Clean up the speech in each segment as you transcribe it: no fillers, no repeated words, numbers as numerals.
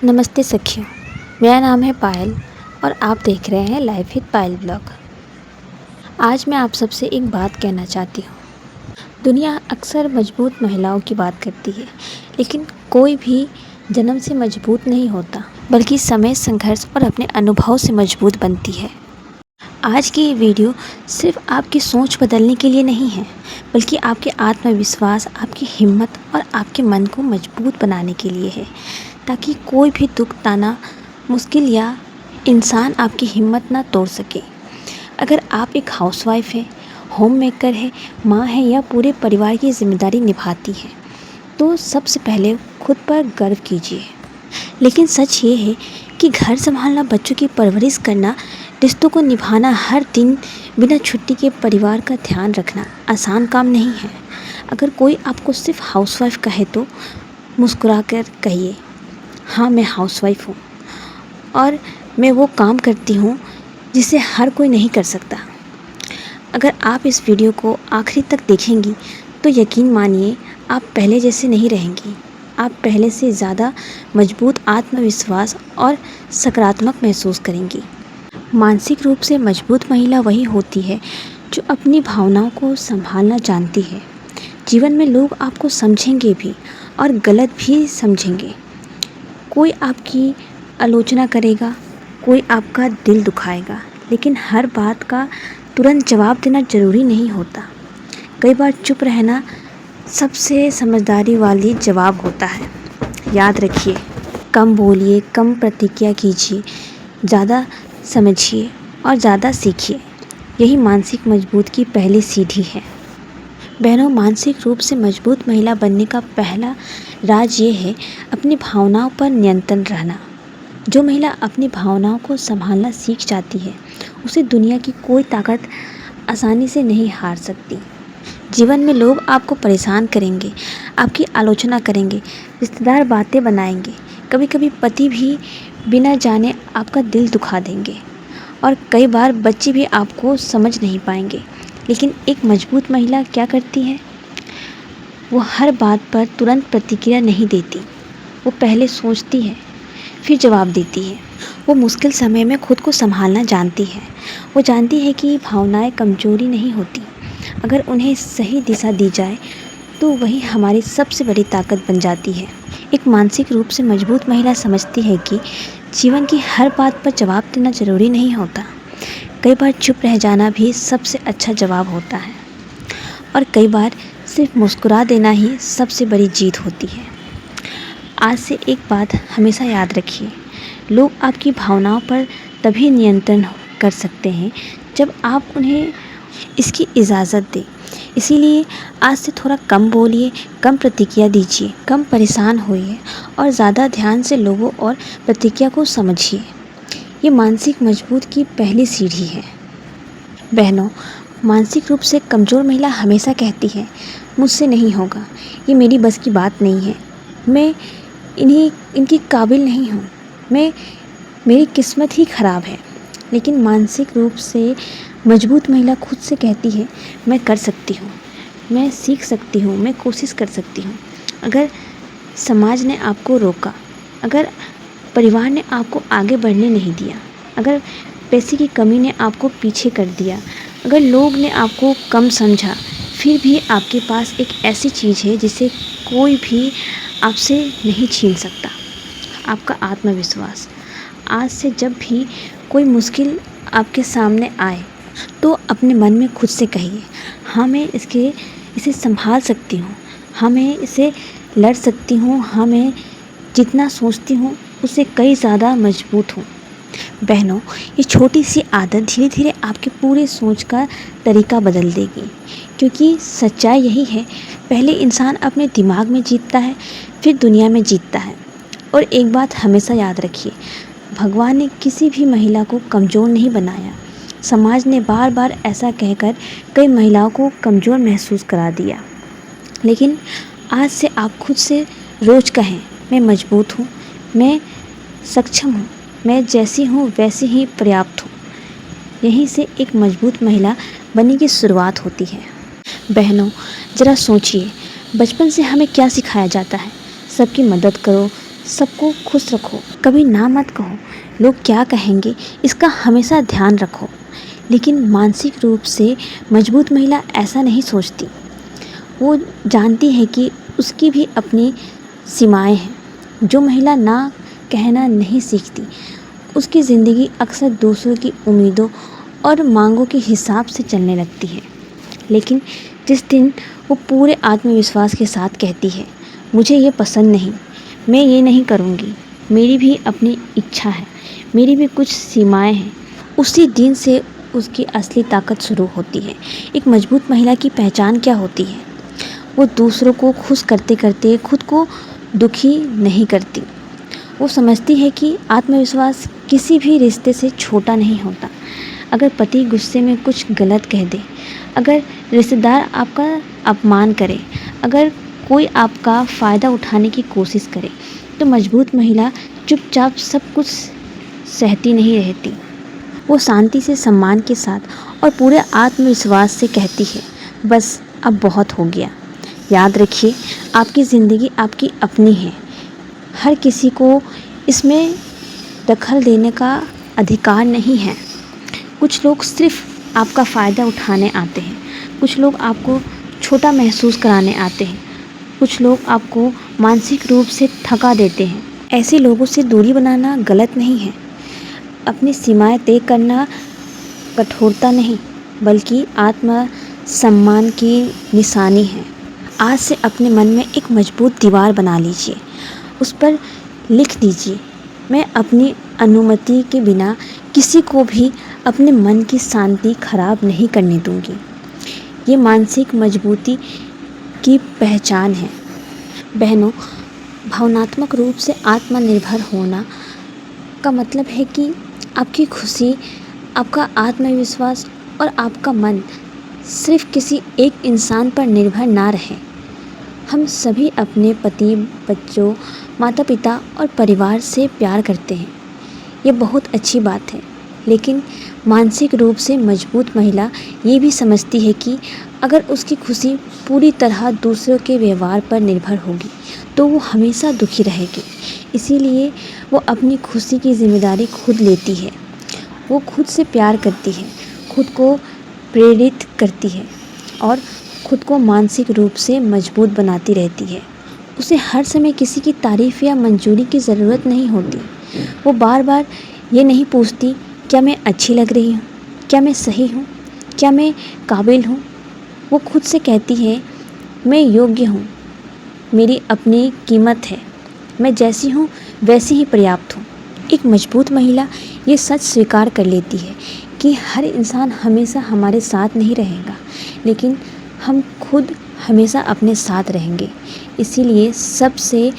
नमस्ते सखियों, मेरा नाम है पायल और आप देख रहे हैं लाइफ विद पायल ब्लॉग। आज मैं आप सबसे एक बात कहना चाहती हूँ। दुनिया अक्सर मजबूत महिलाओं की बात करती है, लेकिन कोई भी जन्म से मजबूत नहीं होता, बल्कि समय, संघर्ष और अपने अनुभव से मजबूत बनती है। आज की ये वीडियो सिर्फ आपकी सोच बदलने के लिए नहीं है, बल्कि आपके आत्मविश्वास, आपकी हिम्मत और आपके मन को मजबूत बनाने के लिए है, ताकि कोई भी दुख, ताना, मुश्किल या इंसान आपकी हिम्मत ना तोड़ सके। अगर आप एक हाउसवाइफ है, होम मेकर है, माँ है या पूरे परिवार की जिम्मेदारी निभाती है, तो सबसे पहले खुद पर गर्व कीजिए। लेकिन सच ये है कि घर संभालना, बच्चों की परवरिश करना, रिश्तों को निभाना, हर दिन बिना छुट्टी के परिवार का ध्यान रखना आसान काम नहीं है। अगर कोई आपको सिर्फ हाउसवाइफ कहे तो मुस्कुराकर कहिए, हाँ मैं हाउसवाइफ हूँ और मैं वो काम करती हूँ जिसे हर कोई नहीं कर सकता। अगर आप इस वीडियो को आखिरी तक देखेंगी तो यकीन मानिए आप पहले जैसे नहीं रहेंगी। आप पहले से ज़्यादा मजबूत, आत्मविश्वास और सकारात्मक महसूस करेंगी। मानसिक रूप से मजबूत महिला वही होती है जो अपनी भावनाओं को संभालना जानती है। जीवन में लोग आपको समझेंगे भी और गलत भी समझेंगे। कोई आपकी आलोचना करेगा, कोई आपका दिल दुखाएगा, लेकिन हर बात का तुरंत जवाब देना ज़रूरी नहीं होता। कई बार चुप रहना सबसे समझदारी वाली जवाब होता है। याद रखिए, कम बोलिए, कम प्रतिक्रिया कीजिए, ज़्यादा समझिए और ज़्यादा सीखिए। यही मानसिक मजबूत की पहली सीढ़ी है। बहनों, मानसिक रूप से मजबूत महिला बनने का पहला राज ये है अपनी भावनाओं पर नियंत्रण रहना। जो महिला अपनी भावनाओं को संभालना सीख जाती है, उसे दुनिया की कोई ताकत आसानी से नहीं हार सकती। जीवन में लोग आपको परेशान करेंगे, आपकी आलोचना करेंगे, रिश्तेदार बातें बनाएंगे, कभी कभी पति भी बिना जाने आपका दिल दुखा देंगे और कई बार बच्चे भी आपको समझ नहीं पाएंगे। लेकिन एक मजबूत महिला क्या करती है? वो हर बात पर तुरंत प्रतिक्रिया नहीं देती। वो पहले सोचती है, फिर जवाब देती है। वो मुश्किल समय में खुद को संभालना जानती है। वो जानती है कि भावनाएं कमजोरी नहीं होती। अगर उन्हें सही दिशा दी जाए तो वही हमारी सबसे बड़ी ताकत बन जाती है। एक मानसिक रूप से मजबूत महिला समझती है कि जीवन की हर बात पर जवाब देना ज़रूरी नहीं होता। कई बार चुप रह जाना भी सबसे अच्छा जवाब होता है और कई बार सिर्फ मुस्कुरा देना ही सबसे बड़ी जीत होती है। आज से एक बात हमेशा याद रखिए, लोग आपकी भावनाओं पर तभी नियंत्रण कर सकते हैं जब आप उन्हें इसकी इजाज़त दें। इसीलिए आज से थोड़ा कम बोलिए, कम प्रतिक्रिया दीजिए, कम परेशान होइए और ज़्यादा ध्यान से लोगों और प्रतिक्रिया को समझिए। ये मानसिक मजबूत की पहली सीढ़ी है। बहनों, मानसिक रूप से कमज़ोर महिला हमेशा कहती है, मुझसे नहीं होगा, ये मेरी बस की बात नहीं है, मैं इनकी काबिल नहीं हूँ, मेरी किस्मत ही ख़राब है। लेकिन मानसिक रूप से मजबूत महिला खुद से कहती है, मैं कर सकती हूँ, मैं सीख सकती हूँ, मैं कोशिश कर सकती हूँ। अगर समाज ने आपको रोका, अगर परिवार ने आपको आगे बढ़ने नहीं दिया, अगर पैसे की कमी ने आपको पीछे कर दिया, अगर लोग ने आपको कम समझा, फिर भी आपके पास एक ऐसी चीज़ है जिसे कोई भी आपसे नहीं छीन सकता, आपका आत्मविश्वास। आज से जब भी कोई मुश्किल आपके सामने आए तो अपने मन में खुद से कहिए, हाँ मैं इसे संभाल सकती हूँ, हाँ मैं इसे लड़ सकती हूँ, हाँ मैं जितना सोचती हूँ उससे कई ज़्यादा मजबूत हूँ। बहनों, ये छोटी सी आदत धीरे धीरे आपके पूरे सोच का तरीका बदल देगी, क्योंकि सच्चाई यही है, पहले इंसान अपने दिमाग में जीतता है, फिर दुनिया में जीतता है। और एक बात हमेशा याद रखिए, भगवान ने किसी भी महिला को कमज़ोर नहीं बनाया। समाज ने बार बार ऐसा कहकर कई महिलाओं को कमज़ोर महसूस करा दिया। लेकिन आज से आप खुद से रोज़ कहें, मैं मजबूत हूँ, मैं सक्षम हूँ, मैं जैसी हूँ वैसी ही पर्याप्त हूँ। यहीं से एक मजबूत महिला बनने की शुरुआत होती है। बहनों, ज़रा सोचिए, बचपन से हमें क्या सिखाया जाता है? सबकी मदद करो, सबको खुश रखो, कभी ना मत कहो लोग क्या कहेंगे, इसका हमेशा ध्यान रखो। लेकिन मानसिक रूप से मजबूत महिला ऐसा नहीं सोचती। वो जानती है कि उसकी भी अपनी सीमाएं हैं। जो महिला ना कहना नहीं सीखती, उसकी ज़िंदगी अक्सर दूसरों की उम्मीदों और मांगों के हिसाब से चलने लगती है। लेकिन जिस दिन वो पूरे आत्मविश्वास के साथ कहती है, मुझे ये पसंद नहीं, मैं ये नहीं करूँगी, मेरी भी अपनी इच्छा है, मेरी भी कुछ सीमाएं हैं, उसी दिन से उसकी असली ताकत शुरू होती है। एक मजबूत महिला की पहचान क्या होती है? वो दूसरों को खुश करते करते खुद को दुखी नहीं करती। वो समझती है कि आत्मविश्वास किसी भी रिश्ते से छोटा नहीं होता। अगर पति गुस्से में कुछ गलत कह दे, अगर रिश्तेदार आपका अपमान करे, अगर कोई आपका फ़ायदा उठाने की कोशिश करे, तो मजबूत महिला चुपचाप सब कुछ सहती नहीं रहती। वो शांति से, सम्मान के साथ और पूरे आत्मविश्वास से कहती है, बस अब बहुत हो गया। याद रखिए, आपकी ज़िंदगी आपकी अपनी है। हर किसी को इसमें दखल देने का अधिकार नहीं है। कुछ लोग सिर्फ आपका फ़ायदा उठाने आते हैं, कुछ लोग आपको छोटा महसूस कराने आते हैं, कुछ लोग आपको मानसिक रूप से थका देते हैं। ऐसे लोगों से दूरी बनाना गलत नहीं है। अपनी सीमाएं तय करना कठोरता नहीं, बल्कि आत्मसम्मान की निशानी है। आज से अपने मन में एक मजबूत दीवार बना लीजिए। उस पर लिख दीजिए, मैं अपनी अनुमति के बिना किसी को भी अपने मन की शांति खराब नहीं करने दूंगी। ये मानसिक मजबूती की पहचान है। बहनों, भावनात्मक रूप से आत्मनिर्भर होना का मतलब है कि आपकी खुशी, आपका आत्मविश्वास और आपका मन सिर्फ किसी एक इंसान पर निर्भर ना रहे। हम सभी अपने पति, बच्चों, माता पिता और परिवार से प्यार करते हैं। ये बहुत अच्छी बात है। लेकिन मानसिक रूप से मजबूत महिला ये भी समझती है कि अगर उसकी खुशी पूरी तरह दूसरों के व्यवहार पर निर्भर होगी तो वो हमेशा दुखी रहेगी। इसीलिए वो अपनी खुशी की जिम्मेदारी खुद लेती है। वो खुद से प्यार करती है, खुद को प्रेरित करती है और खुद को मानसिक रूप से मजबूत बनाती रहती है। उसे हर समय किसी की तारीफ़ या मंजूरी की ज़रूरत नहीं होती। वो बार बार ये नहीं पूछती, क्या मैं अच्छी लग रही हूँ, क्या मैं सही हूँ, क्या मैं काबिल हूँ। वो खुद से कहती है, मैं योग्य हूँ, मेरी अपनी कीमत है, मैं जैसी हूँ वैसी ही पर्याप्त हूँ। एक मजबूत महिला ये सच स्वीकार कर लेती है कि हर इंसान हमेशा हमारे साथ नहीं रहेगा, लेकिन हम खुद हमेशा अपने साथ रहेंगे। इसीलिए सबसे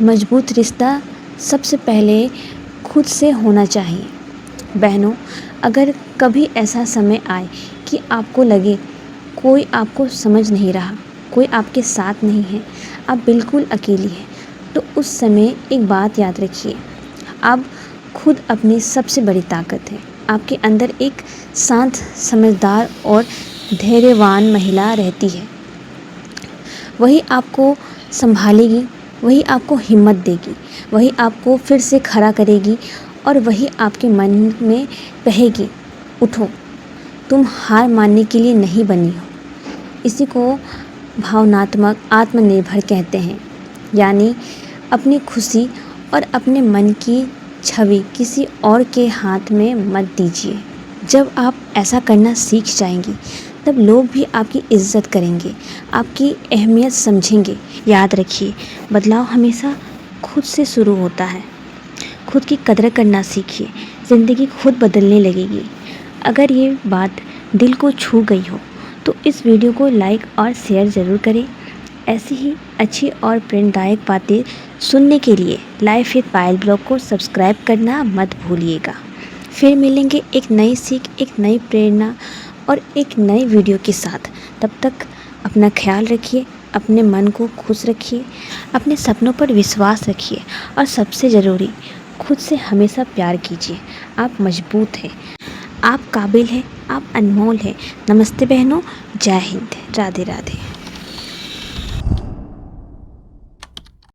मजबूत रिश्ता सबसे पहले खुद से होना चाहिए। बहनों, अगर कभी ऐसा समय आए कि आपको लगे कोई आपको समझ नहीं रहा, कोई आपके साथ नहीं है, आप बिल्कुल अकेली हैं, तो उस समय एक बात याद रखिए, आप खुद अपनी सबसे बड़ी ताकत है। आपके अंदर एक शांत, समझदार और धैर्यवान महिला रहती है। वही आपको संभालेगी, वही आपको हिम्मत देगी, वही आपको फिर से खड़ा करेगी और वही आपके मन में कहेगी, उठो, तुम हार मानने के लिए नहीं बनी हो। इसी को भावनात्मक आत्मनिर्भर कहते हैं। यानी अपनी खुशी और अपने मन की छवि किसी और के हाथ में मत दीजिए। जब आप ऐसा करना सीख जाएंगी, तब लोग भी आपकी इज़्ज़त करेंगे, आपकी अहमियत समझेंगे। याद रखिए, बदलाव हमेशा खुद से शुरू होता है। खुद की कदर करना सीखिए, ज़िंदगी खुद बदलने लगेगी। अगर ये बात दिल को छू गई हो तो इस वीडियो को लाइक और शेयर ज़रूर करें। ऐसी ही अच्छी और प्रेरणादायक बातें सुनने के लिए लाइफ विद पायल ब्लॉग को सब्सक्राइब करना मत भूलिएगा। फिर मिलेंगे एक नई सीख, एक नई प्रेरणा और एक नए वीडियो के साथ। तब तक अपना ख्याल रखिए, अपने मन को खुश रखिए, अपने सपनों पर विश्वास रखिए और सबसे ज़रूरी, खुद से हमेशा प्यार कीजिए। आप मजबूत हैं, आप काबिल हैं, आप अनमोल हैं। नमस्ते बहनों, जय हिंद, राधे राधे।